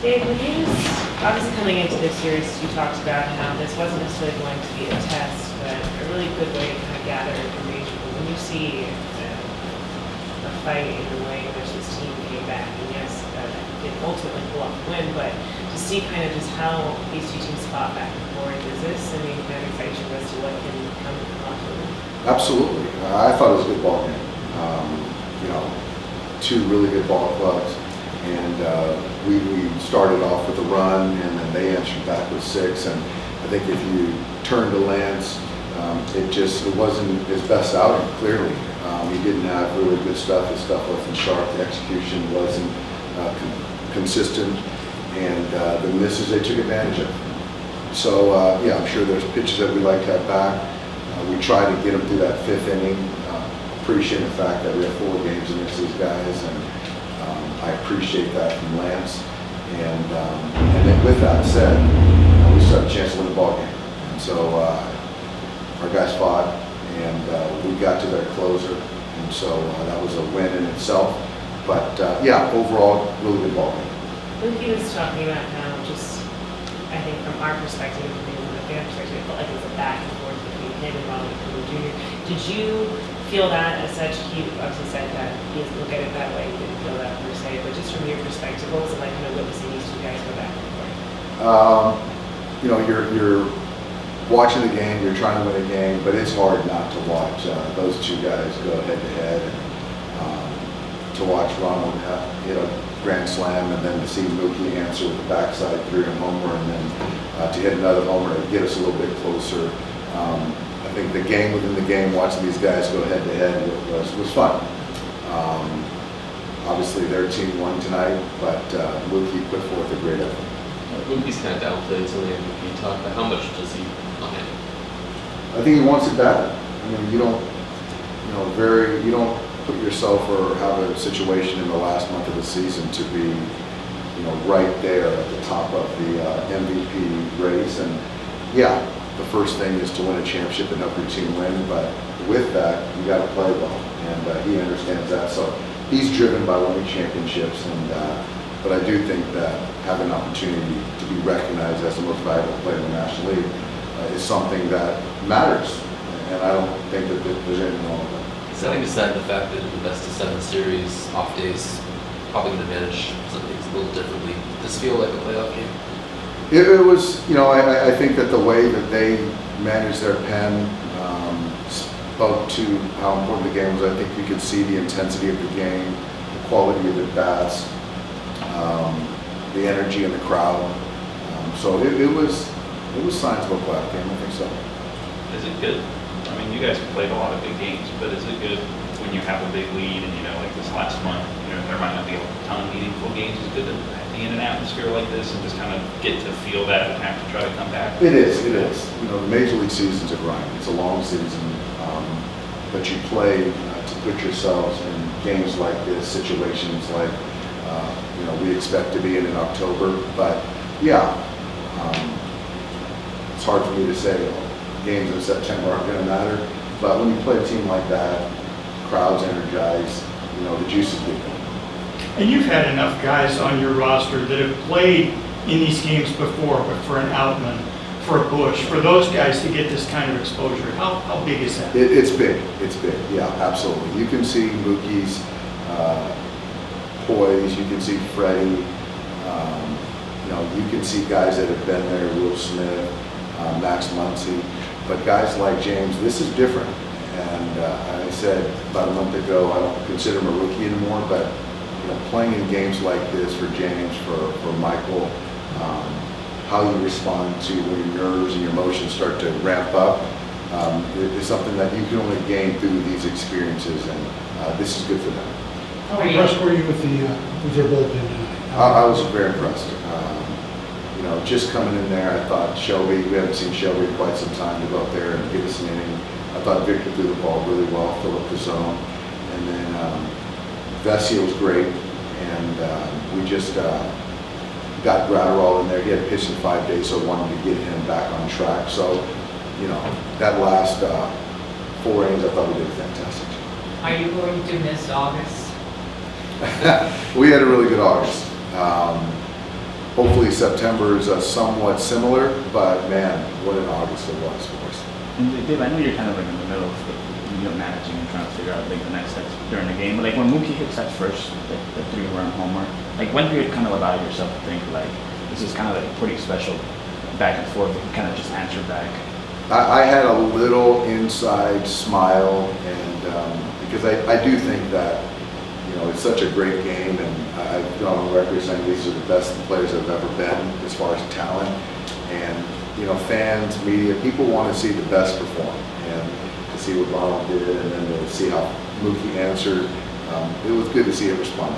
Dave, when you obviously coming into this series, you talked about how this wasn't necessarily going to be a test, but a really good way to kind of gather information. But when you see a fight in the way in which this team came back, and yes, it ultimately pull off the win, but to see kind of just how these two teams fought back and forth, is this, I mean, kind of exciting as to what can come off of it? Absolutely. I thought it was a good ball game. Two really good ball clubs. And we started off with a run, and then they answered back with 6. And I think if you turn to Lance, it wasn't his best outing, clearly. He didn't have really good stuff. His stuff wasn't sharp. The execution wasn't consistent. And the misses they took advantage of. So, I'm sure there's pitches that we'd like to have back. We tried to get them through that 5th inning. Appreciate the fact that we have 4 games against these guys. And I appreciate that from Lance, and then with that said, we still have a chance to win the ball game. And so our guys fought, and we got to their closer, and so that was a win in itself. But overall, really good ball game. Mookie was talking about how just, I think from our perspective, from the fan perspective, it felt like it was a back and forth between him and Ronald Jr. Did you feel that as such? He obviously said that he doesn't look at it that way. He didn't feel that per se, but just from your perspective, what was it like kind of witnessing these 2 guys go back and forth? You're watching the game, you're trying to win a game, but it's hard not to watch those 2 guys go head to head. And to watch Ronald hit a grand slam, and then to see Mookie answer with the backside 3-run homer, and then to hit another homer to get us a little bit closer. I think the game within the game, watching these guys go head to head was fun. Obviously their team won tonight, but Mookie put forth a great effort. Mookie's kind of downplayed some of the MVP talk, but how much does he want it? I think he wants it bad. I mean, you don't put yourself or have a situation in the last month of the season to be, right there at the top of the MVP race. And the first thing is to win a championship and help your team win. But with that, you got to play well, and he understands that. So he's driven by winning championships. And but I do think that having an opportunity to be recognized as the most valuable player in the National League is something that matters. And I don't think that there's anything wrong with that. Setting aside the fact that in the best of 7 series, off days, probably going to manage some things a little differently. Does this feel like a playoff game? It was, I think that the way that they managed their pen spoke to how important the game was. I think you could see the intensity of the game, the quality of the bats, the energy in the crowd. So it was signs of a playoff game. I think so. Is it good? I mean, you guys have played a lot of big games, but is it good when you have a big lead and, like this last month, there might not be a ton of meaningful games? Is it good to be in an atmosphere like this and just kind of get to feel that and have to try to come back? It is. The Major League season's a grind. It's a long season, but you play to put yourselves in games like this, situations like, we expect to be in October. But, it's hard for me to say games in September aren't going to matter. But when you play a team like that, crowd's energized, the juice is good. And you've had enough guys on your roster that have played in these games before, but for an Outman, for a Busch, for those guys to get this kind of exposure, how big is that? It's big. It's big. Yeah, absolutely. You can see Mookie's poise. You can see Freddie. You can see guys that have been there, Will Smith, Max Muncy. But guys like James, this is different. And I said about a month ago, I don't consider him a rookie anymore, but playing in games like this for James, for Michael, how you respond to when your nerves and your emotions start to ramp up is something that you can only gain through these experiences, and this is good for them. How impressed were you with their bullpen tonight? I was very impressed. Just coming in there, I thought Shelby, we haven't seen Shelby in quite some time, to go out there and give us an inning. I thought Victor threw the ball really well, fill up the zone. And then Vessia was great, and we just got Gratterall in there. He had pitched in 5 days, so I wanted to get him back on track. So, that last 4 innings, I thought we did fantastic. Are you going to miss August? We had a really good August. hopefully September is somewhat similar, but man, what an August it was for us. And Dave, I know you're kind of like in the middle of managing and trying to figure out like the next steps during the game. But like when Mookie hits that first, like the 3-run homer, like when do you kind of allow yourself to think like this is kind of like pretty special back and forth? You kind of just answer back. I had a little inside smile, and because I do think that, you know, it's such a great game, and I've gone on record saying these are the best players I've ever been as far as talent. And, you know, fans, media, people want to see the best perform, and to see what Ronald did, and then to see how Mookie answered. It was good to see him respond.